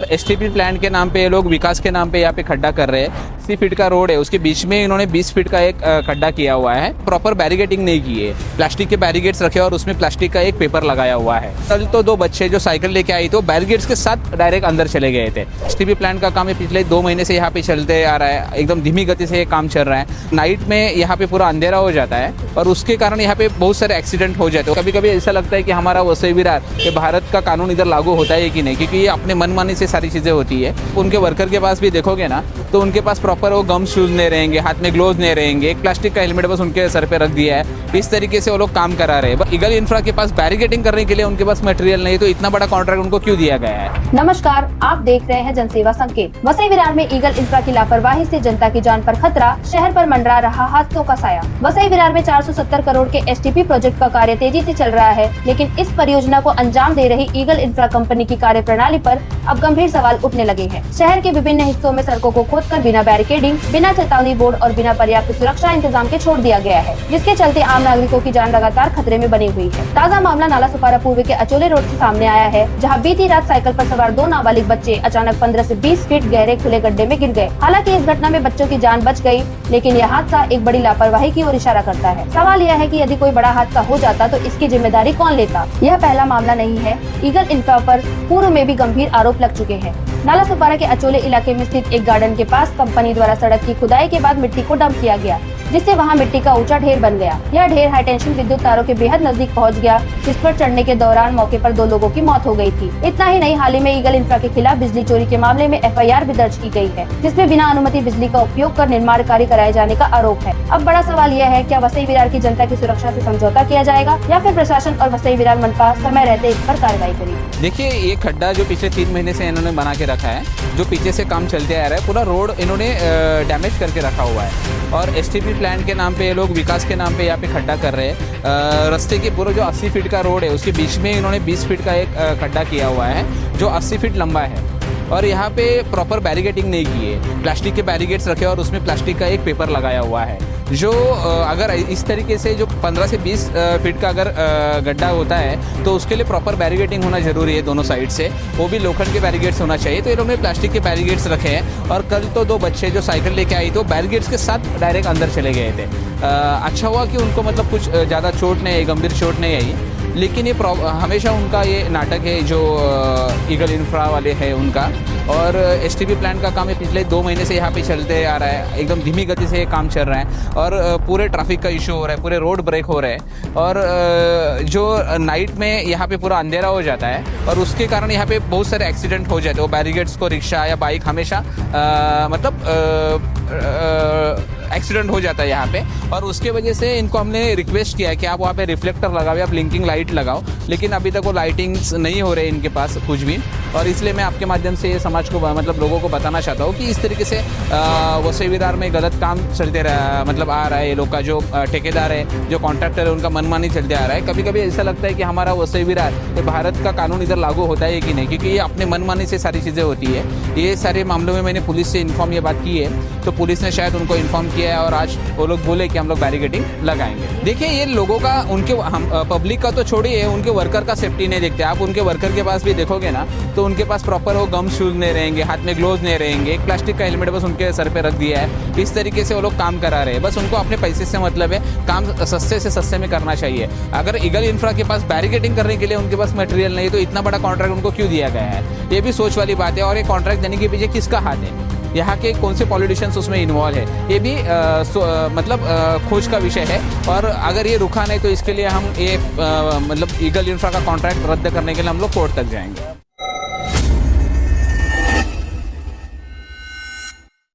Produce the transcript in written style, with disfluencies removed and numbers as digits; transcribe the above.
STP plant के नाम पे ये लोग विकास के नाम पे यहाँ पे खड्डा कर रहे हैं। 80 फीट का रोड है, उसके बीच में इन्होंने 20 फीट का एक खड्डा किया हुआ है। प्रॉपर बैरिकेडिंग नहीं की है, प्लास्टिक के बैरिकेड्स रखे और उसमें प्लास्टिक का एक पेपर लगाया हुआ है। कल तो 2 बच्चे जो साइकिल लेके आई तो बैरिकेड्स के साथ डायरेक्ट अंदर चले गए थे। एसटीपी प्लांट का काम है पिछले 2 महीने से यहाँ पे चलते आ रहा है, एकदम धीमी गति से ये काम चल रहा है। नाइट में यहाँ पे पूरा अंधेरा हो जाता है और उसके कारण यहाँ पे बहुत सारे एक्सीडेंट हो जाते हैं। कभी कभी ऐसा लगता है कि हमारा वसई विरार ये भारत का कानून इधर लागू होता है कि नहीं, क्योंकि ये अपने मनमानी से सारी चीज़ें होती है। उनके वर्कर के पास भी देखोगे ना तो उनके पास प्रॉपर वो गम शूज नहीं रहेंगे, हाथ में ग्लोव्स नहीं रहेंगे, एक प्लास्टिक का हेलमेट बस उनके सर पे रख दिया है। इस तरीके से वो लोग काम करा रहे हैं। ईगल इंफ्रा के पास बैरिकेडिंग करने के लिए उनके पास मटेरियल नहीं, तो इतना बड़ा कॉन्ट्रैक्ट उनको क्यों दिया गया है। नमस्कार, आप देख रहे हैं जनसेवा संकेत। वसई विरार में ईगल इंफ्रा की लापरवाही से जनता की जान पर खतरा, शहर पर मंडरा रहा हादसों का साया। वसई विरार में 470 करोड़ के एसटीपी प्रोजेक्ट का कार्य तेजी से चल रहा है, लेकिन इस परियोजना को अंजाम दे रही ईगल इंफ्रा कंपनी की कार्यप्रणाली पर अब गंभीर सवाल उठने लगे हैं। शहर के विभिन्न हिस्सों में सड़कों को खोदकर बिना बैरिकेडिंग, बिना चेतावनी बोर्ड और बिना पर्याप्त सुरक्षा इंतजाम के छोड़ दिया गया है, जिसके चलते आम नागरिकों की जान लगातार खतरे में बनी हुई है। ताज़ा मामला नाला सुपारा पूर्व के अचोले रोड से सामने आया है, जहां बीती रात साइकिल पर सवार 2 नाबालिग बच्चे अचानक 15 से 20 फीट गहरे खुले गड्ढे में गिर गए। हालांकि इस घटना में बच्चों की जान बच गई, लेकिन यह हादसा एक बड़ी लापरवाही की ओर इशारा करता है। सवाल यह है कि यदि कोई बड़ा हादसा हो जाता तो इसकी जिम्मेदारी कौन लेता। यह पहला मामला नहीं है। ईगल इंफ्रा पर पूर्व में भी गंभीर आरोप लग चुके हैं। नाला सुपारा के अचोले इलाके में स्थित एक गार्डन के पास कंपनी द्वारा सड़क की खुदाई के बाद मिट्टी को डंप किया गया, जिससे वहां मिट्टी का ऊंचा ढेर बन गया। यह ढेर हाई टेंशन विद्युत तारों के बेहद नजदीक पहुंच गया, जिस पर चढ़ने के दौरान मौके पर 2 लोगों की मौत हो गई थी। इतना ही नहीं, हाल ही में ईगल इंफ्रा के खिलाफ बिजली चोरी के मामले में FIR भी दर्ज की गई है, जिसमें बिना अनुमति बिजली का उपयोग कर निर्माण कार्य कराए जाने का आरोप है। अब बड़ा सवाल यह है, क्या वसई विरार की जनता की सुरक्षा से समझौता किया जाएगा या फिर प्रशासन और वसई विरार मनपा समय रहते इस पर कार्रवाई करेगी। देखिए, ये खड्डा जो पिछले 3 महीने से इन्होंने बना के रखा है, जो पीछे से काम चलते आ रहा है, पूरा रोड इन्होंने डैमेज करके रखा हुआ है। और एसटीपी प्लांट के नाम पे ये लोग विकास के नाम पे यहाँ पे खड्डा कर रहे हैं। रास्ते के पूरा जो 80 फीट का रोड है उसके बीच में इन्होंने 20 फीट का एक खड्डा किया हुआ है जो 80 फीट लंबा है। और यहाँ पे प्रॉपर बैरिकेडिंग नहीं की है, प्लास्टिक के बैरिकेड्स रखे और उसमें प्लास्टिक का एक पेपर लगाया हुआ है। जो अगर इस तरीके से जो 15 से 20 फीट का अगर गड्ढा होता है तो उसके लिए प्रॉपर बैरिकेडिंग होना जरूरी है दोनों साइड से, वो भी लोखंड के बैरिकेड्स होना चाहिए। तो इन्होंने प्लास्टिक के बैरिकेड्स रखे हैं और कल तो 2 बच्चे जो साइकिल लेके आई तो बैरिकेड्स के साथ डायरेक्ट अंदर चले गए थे। अच्छा हुआ कि उनको मतलब कुछ ज़्यादा चोट नहीं आई, गंभीर चोट नहीं आई, लेकिन ये हमेशा उनका ये नाटक है जो ईगल इंफ्रा वाले हैं उनका। और एसटीपी प्लांट का काम है पिछले 2 महीने से यहाँ पे चलते आ रहा है, एकदम धीमी गति से ये काम चल रहा है और पूरे ट्रैफिक का इशू हो रहा है, पूरे रोड ब्रेक हो रहे हैं और जो नाइट में यहाँ पे पूरा अंधेरा हो जाता है और उसके कारण यहाँ पे बहुत सारे एक्सीडेंट हो जाते हैं। वो बैरिकेड्स को रिक्शा या बाइक हमेशा एक्सीडेंट हो जाता है यहाँ पे। और उसके वजह से इनको हमने रिक्वेस्ट किया कि आप वहाँ पे रिफ्लेक्टर लगाओ या ब्लिंकिंग लाइट लगाओ, लेकिन अभी तक वो लाइटिंग्स नहीं हो रहे इनके पास कुछ भी। और इसलिए मैं आपके माध्यम से ये समाज को मतलब लोगों को बताना चाहता हूँ कि इस तरीके से वसई विरार में गलत काम चलते रहा मतलब आ रहा है। ये लोग का जो ठेकेदार है, जो कॉन्ट्रैक्टर है, उनका मनमानी चलते आ रहा है। कभी कभी ऐसा लगता है कि हमारा वसई विरार ये भारत का कानून इधर लागू होता है कि नहीं, क्योंकि ये अपने मनमानी से सारी चीज़ें होती है। ये सारे मामलों में मैंने पुलिस से इन्फॉर्म ये बात की है, तो पुलिस ने शायद उनको इन्फॉर्म किया है और आज वो लोग बोले कि हम लोग बैरिकेडिंग लगाएंगे। देखिए, ये लोगों का उनके हम पब्लिक का तो छोड़िए, उनके वर्कर का सेफ्टी नहीं देखते। आप उनके वर्कर के पास भी देखोगे ना तो उनके पास प्रॉपर वो गम शूज नहीं रहेंगे, हाथ में ग्लोव्स नहीं रहेंगे, एक प्लास्टिक का हेलमेट बस उनके सर पे रख दिया है। इस तरीके से वो लोग काम करा रहे हैं। बस उनको अपने पैसे से मतलब है, काम सस्ते से सस्ते में करना चाहिए। अगर ईगल इंफ्रा के पास बैरिकेडिंग करने के लिए उनके पास मटेरियल नहीं तो इतना बड़ा कॉन्ट्रैक्ट उनको क्यों दिया गया है, ये भी सोच वाली बात है। और ये कॉन्ट्रैक्ट देने के पीछे किसका हाथ है, यहाँ के कौन से पॉलिटिशियंस उसमें इन्वॉल्व है, ये भी खोज का विषय है। और अगर ये रुका नहीं तो इसके लिए हम ये मतलब ईगल इंफ्रा का कॉन्ट्रैक्ट रद्द करने के लिए हम लोग कोर्ट तक जाएंगे।